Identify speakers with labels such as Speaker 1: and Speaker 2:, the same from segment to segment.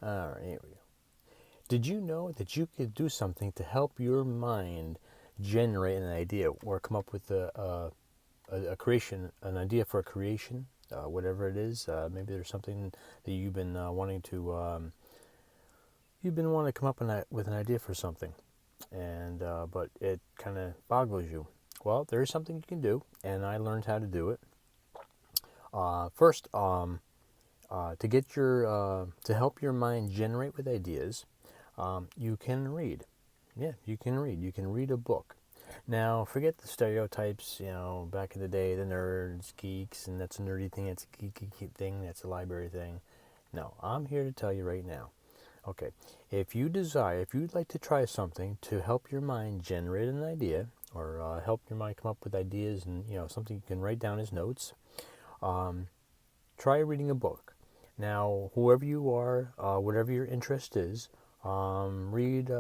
Speaker 1: All right, here we go. Did you know that you could do something to help your mind generate an idea or come up with a creation, an idea for a creation, whatever it is? Maybe there's something that you've been wanting to come up with an idea for something, and but it kind of boggles you. Well, there is something you can do, and I learned how to do it. First, to help your mind generate with ideas, you can read. Yeah, you can read. You can read a book. Now, forget the stereotypes. Back in the day, the nerds, geeks, and that's a nerdy thing. That's a geeky thing. That's a library thing. No, I'm here to tell you right now. Okay, if you'd like to try something to help your mind generate an idea, or help your mind come up with ideas, and something you can write down as notes, try reading a book. Now, whoever you are, whatever your interest is, read.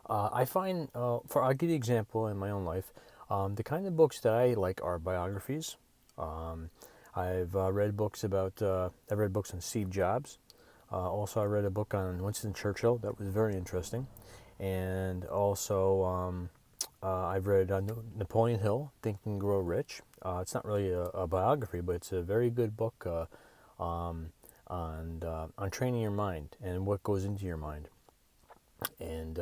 Speaker 1: I find, I'll give you an example in my own life. The kind of books that I like are biographies. I've read books I've read books on Steve Jobs. Also, I read a book on Winston Churchill that was very interesting. And also, I've read Napoleon Hill, Think and Grow Rich. It's not really a biography, but it's a very good book on training your mind and what goes into your mind, and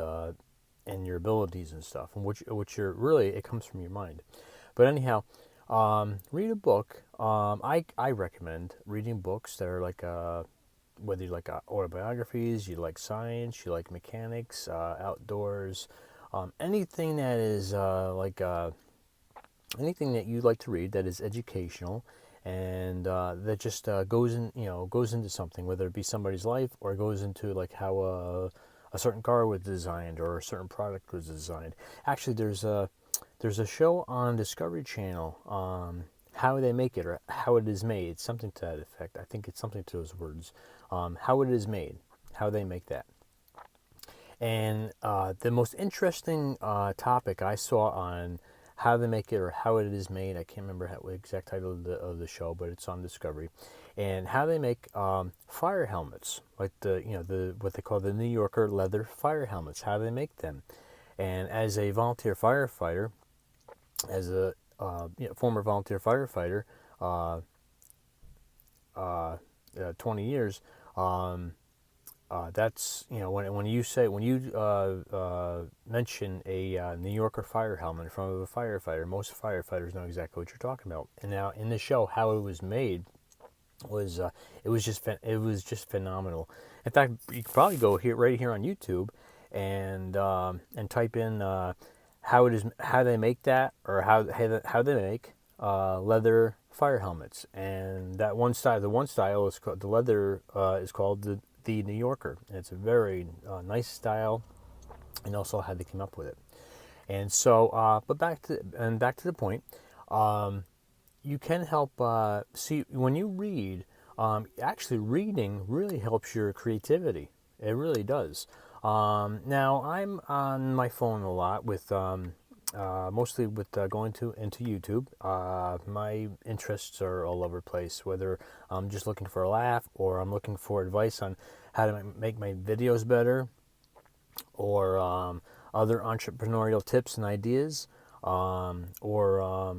Speaker 1: your abilities and stuff, and which you're really, it comes from your mind. But anyhow, read a book. I recommend reading books that are like whether you like autobiographies, you like science, you like mechanics, outdoors, anything that is anything that you like to read that is educational, and that just goes into something, whether it be somebody's life or goes into like how a certain car was designed or a certain product was designed. Actually, there's a show on Discovery Channel, how they make it or how it is made, something to that effect. I think it's something to those words. How it is made, how they make that. And the most interesting topic I saw on how they make it or how it is made, I can't remember the exact title of the show, but it's on Discovery, and how they make fire helmets, like the what they call the New Yorker leather fire helmets, how they make them. And as a volunteer firefighter, as a former volunteer firefighter, 20 years, that's when you mention a New Yorker fire helmet in front of a firefighter, most firefighters know exactly what you're talking about. And now in the show, how it was made was it was just phenomenal. In fact, you could probably go right here on YouTube and type in how they make that, or how they make leather fire helmets. And that the one style is called the leather is called the New Yorker. And it's a very nice style, and also how they came up with it. And so, but back to the point. You can help see when you read. Actually, reading really helps your creativity. It really does. Now, I'm on my phone a lot with mostly with going into YouTube. My interests are all over the place, whether I'm just looking for a laugh or I'm looking for advice on how to make my videos better, or other entrepreneurial tips and ideas, or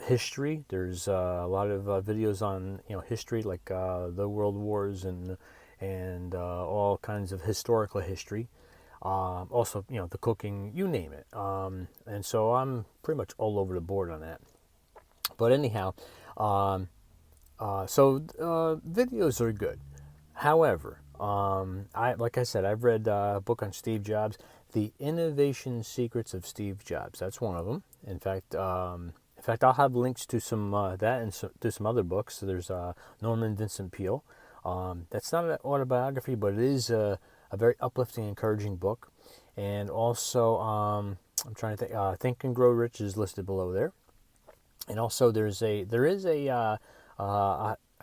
Speaker 1: history. There's a lot of videos on history, like the World Wars and all kinds of historical history. Also, the cooking, you name it. And so I'm pretty much all over the board on that. But anyhow, videos are good. However, like I said, I've read a book on Steve Jobs, The Innovation Secrets of Steve Jobs. That's one of them. In fact, I'll have links to some that and to some other books. So there's Norman Vincent Peale. That's not an autobiography, but it is a very uplifting, encouraging book. And also, I'm trying to Think and Grow Rich is listed below there. And also, there is a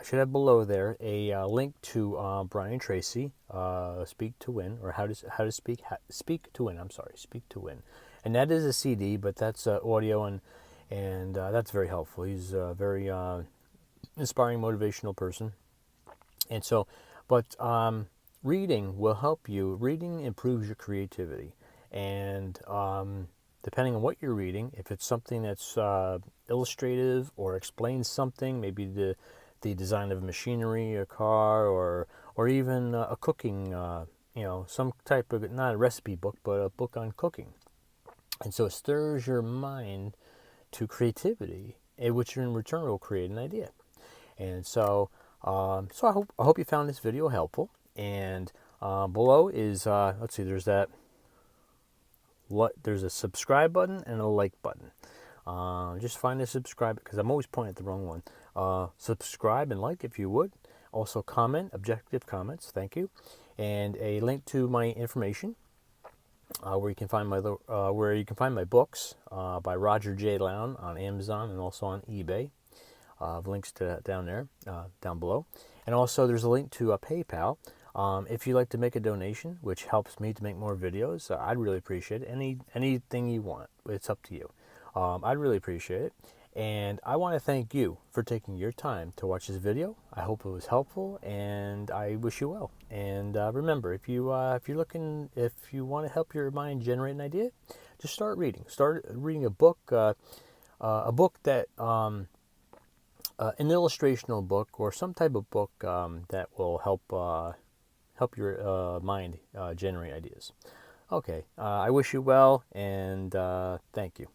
Speaker 1: I should have below there a link to Brian Tracy, Speak to Win, or how to speak to win. I'm sorry, Speak to Win, and that is a CD, but that's audio, and that's very helpful. He's a very inspiring, motivational person, and so, but reading will help you. Reading improves your creativity, and depending on what you're reading, if it's something that's illustrative or explains something, maybe the design of machinery, a car, or even a cooking, some type of, not a recipe book, but a book on cooking, and so it stirs your mind to creativity, which in return will create an idea. And so I hope you found this video helpful. And below is let's see, there's a subscribe button and a like button. Just find the subscribe, because I'm always pointing at the wrong one. Subscribe and like if you would. Also comment, objective comments, thank you, and a link to my information, where you can find my books by Roger J Lown on Amazon and also on eBay. Links to that down there, down below. And also there's a link to PayPal. If you'd like to make a donation, which helps me to make more videos, I'd really appreciate it. Anything you want, it's up to you. I'd really appreciate it. And I want to thank you for taking your time to watch this video. I hope it was helpful, and I wish you well. And remember, if you want to help your mind generate an idea, just start reading. Start reading a book that an illustrational book or some type of book that will help your mind generate ideas. Okay, I wish you well, and thank you.